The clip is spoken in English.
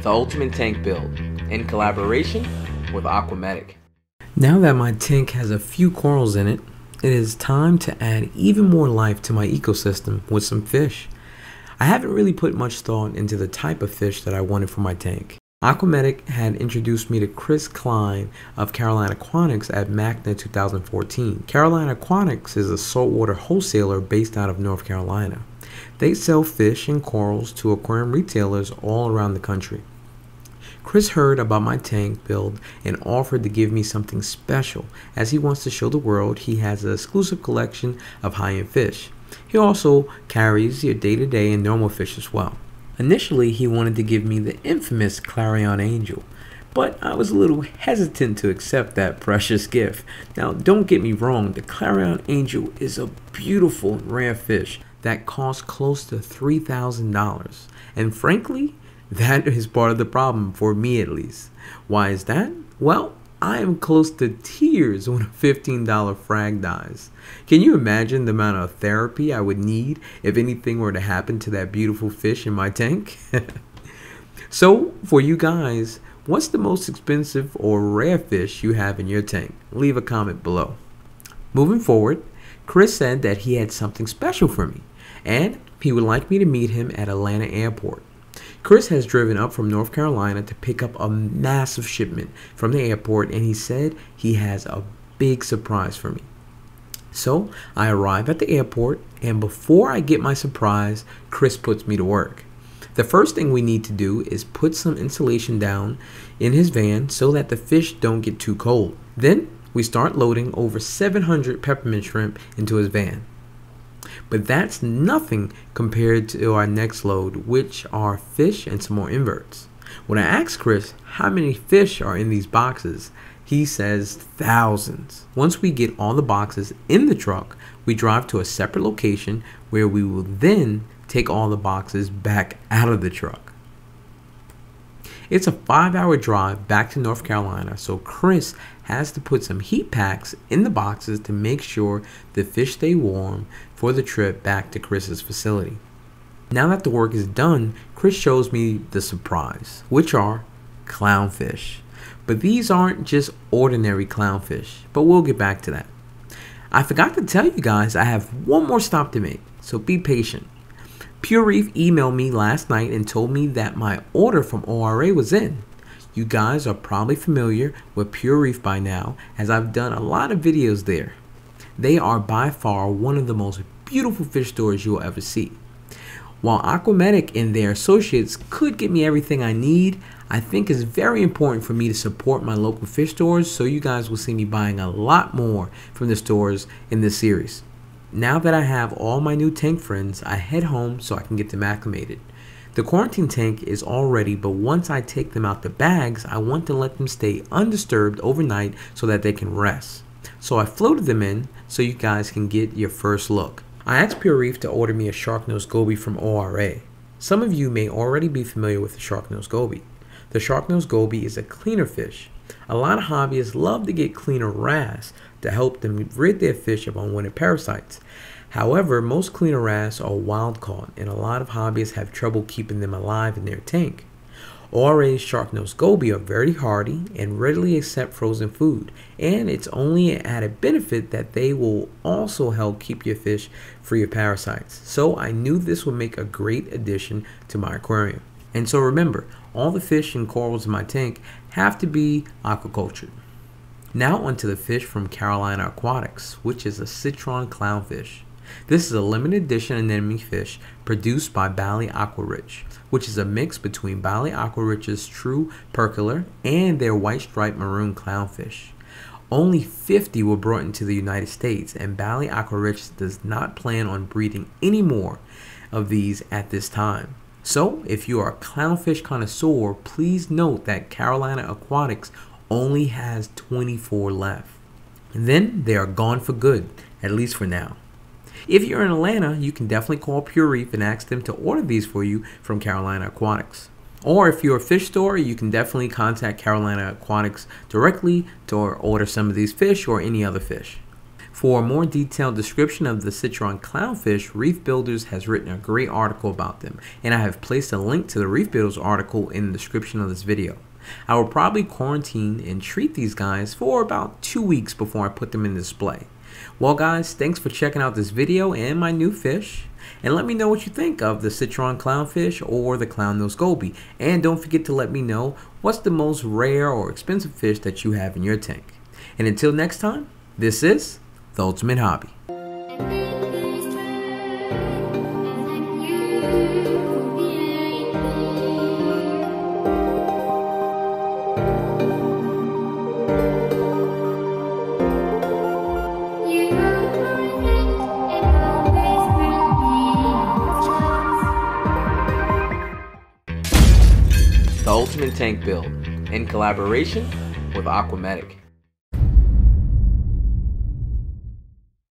the ultimate tank build, in collaboration with Aquatics. Now that my tank has a few corals in it, it is time to add even more life to my ecosystem with some fish. I haven't really put much thought into the type of fish that I wanted for my tank. Aquatics had introduced me to Chris Klein of Clarion Aquatics at MACNA 2014. Clarion Aquatics is a saltwater wholesaler based out of North Carolina. They sell fish and corals to aquarium retailers all around the country. Chris heard about my tank build and offered to give me something special, as he wants to show the world he has an exclusive collection of high-end fish. He also carries your day-to-day and normal fish as well. Initially, he wanted to give me the infamous Clarion Angel, but I was a little hesitant to accept that precious gift. Now, don't get me wrong, the Clarion Angel is a beautiful and rare fish that costs close to $3,000, and frankly, that is part of the problem, for me at least. Why is that? Well, I am close to tears when a $15 frag dies. Can you imagine the amount of therapy I would need if anything were to happen to that beautiful fish in my tank? So, for you guys, what's the most expensive or rare fish you have in your tank? Leave a comment below. Moving forward, Chris said that he had something special for me, and he would like me to meet him at Atlanta Airport. Chris has driven up from North Carolina to pick up a massive shipment from the airport, and he said he has a big surprise for me. So I arrive at the airport, and before I get my surprise, Chris puts me to work. The first thing we need to do is put some insulation down in his van so that the fish don't get too cold. Then we start loading over 700 peppermint shrimp into his van. But that's nothing compared to our next load, which are fish and some more inverts. When I asked Chris how many fish are in these boxes, he says thousands. Once we get all the boxes in the truck, we drive to a separate location where we will then take all the boxes back out of the truck. It's a 5-hour drive back to North Carolina, so Chris has to put some heat packs in the boxes to make sure the fish stay warm for the trip back to Chris's facility. Now that the work is done, Chris shows me the surprise, which are clownfish. But these aren't just ordinary clownfish, but we'll get back to that. I forgot to tell you guys I have one more stop to make, so be patient. Pure Reef emailed me last night and told me that my order from ORA was in. You guys are probably familiar with Pure Reef by now, as I've done a lot of videos there. They are by far one of the most beautiful fish stores you'll ever see. While Aquatics and their associates could get me everything I need, I think it's very important for me to support my local fish stores, so you guys will see me buying a lot more from the stores in this series. Now that I have all my new tank friends, I head home so I can get them acclimated. The quarantine tank is all ready, but once I take them out the bags, I want to let them stay undisturbed overnight so that they can rest. So I floated them in so you guys can get your first look. I asked Pure Reef to order me a Sharknose Goby from ORA. Some of you may already be familiar with the Sharknose Goby. The Sharknose Goby is a cleaner fish. A lot of hobbyists love to get cleaner wrasse to help them rid their fish of unwanted parasites. However, most cleaner wrasse are wild caught, and a lot of hobbyists have trouble keeping them alive in their tank. ORA's Sharknose Goby are very hardy and readily accept frozen food, and it's only an added benefit that they will also help keep your fish free of parasites. So I knew this would make a great addition to my aquarium. And so remember, all the fish and corals in my tank have to be aquacultured. Now onto the fish from Clarion Aquatics, which is a Citron Clownfish. This is a limited edition anemone fish produced by Bali Aquarich, which is a mix between Bali Aquarich's true percolar and their white striped maroon clownfish. Only 50 were brought into the United States, and Bali Aquarich does not plan on breeding any more of these at this time. So if you are a clownfish connoisseur, please note that Clarion Aquatics only has 24 left. And then they are gone for good, at least for now. If you're in Atlanta, you can definitely call Pure Reef and ask them to order these for you from Clarion Aquatics. Or if you're a fish store, you can definitely contact Clarion Aquatics directly to order some of these fish or any other fish. For a more detailed description of the Citron Clownfish, Reef Builders has written a great article about them, and I have placed a link to the Reef Builders article in the description of this video. I will probably quarantine and treat these guys for about 2 weeks before I put them in display. Well guys, thanks for checking out this video and my new fish. And let me know what you think of the Citron Clownfish or the Clownose Goby. And don't forget to let me know what's the most rare or expensive fish that you have in your tank. And until next time, this is The Ultimate Hobby. The Ultimate Tank Build in collaboration with Aquatics.